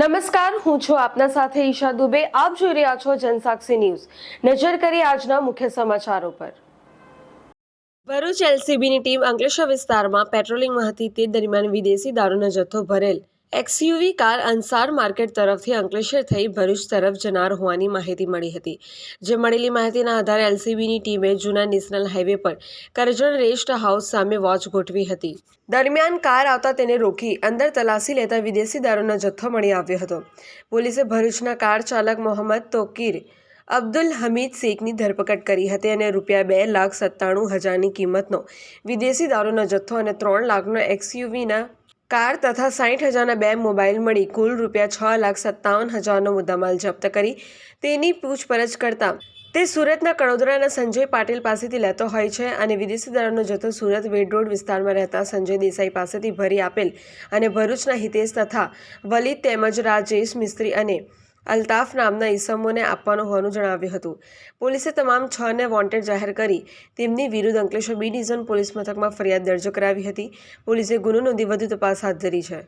નમસ્કાર, હું છું આપના સાથે ઈશા દુબે. આપ જોઈ રહ્યા છો જનસાક્ષી ન્યૂઝ. નજર કરીએ આજના મુખ્ય સમાચારો પર. ભરૂચ એલસીબીની ટીમ અંકલેશ્વર વિસ્તારમાં પેટ્રોલિંગમાં હતી તે દરમિયાન વિદેશી દારૂનો જથ્થો ભરેલ એક્સયુવી કાર અંસાર માર્કેટ તરફથી અંકલેશ્વર થઈ ભરૂચ તરફ જનાર હોવાની માહિતી મળી હતી. જે મળેલી માહિતીના આધારે એલસીબીની ટીમે જૂના નેશનલ હાઈવે પર કરજણ રેસ્ટ હાઉસ સામે વોચ ગોઠવી હતી. દરમિયાન કાર આવતા તેને રોકી અંદર તલાશી લેતા વિદેશી દારૂનો જથ્થો મળી આવ્યો હતો. પોલીસે ભરૂચના કાર ચાલક મોહમ્મદ તોકીર અબ્દુલ હમીદ શેખની ધરપકડ કરી હતી અને ₹2,97,000ની કિંમતનો વિદેશી દારૂનો જથ્થો અને 3 લાખનો એક્સયુવીના કાર તથા 60,000ના 2 મોબાઈલ મળી કુલ ₹6,57,000નો મુદ્દામાલ જપ્ત કરી તેની પૂછપરછ કરતા તે સુરતના કડોદરાના સંજય પાટીલ પાસેથી લેતો હોય છે અને વિદેશી દારૂનો જથ્થો સુરત વેડ રોડ વિસ્તારમાં રહેતા સંજય દેસાઈ પાસેથી ભરી આપેલ અને ભરૂચના હિતેશ તથા વલીદ તેમજ રાજેશ મિસ્ત્રી અને અલ્તાફ નામના ઈસમોને આપવાનું હોવાનું જણાવ્યું હતું. પોલીસે તમામ 6ને વોન્ટેડ જાહેર કરી તેમની વિરુદ્ધ અંકલેશ્વર બી ડિવિઝન પોલીસ મથકમાં ફરિયાદ દર્જ કરાવી હતી. પોલીસે ગુનો નોંધી વધુ તપાસ હાથ ધરી છે.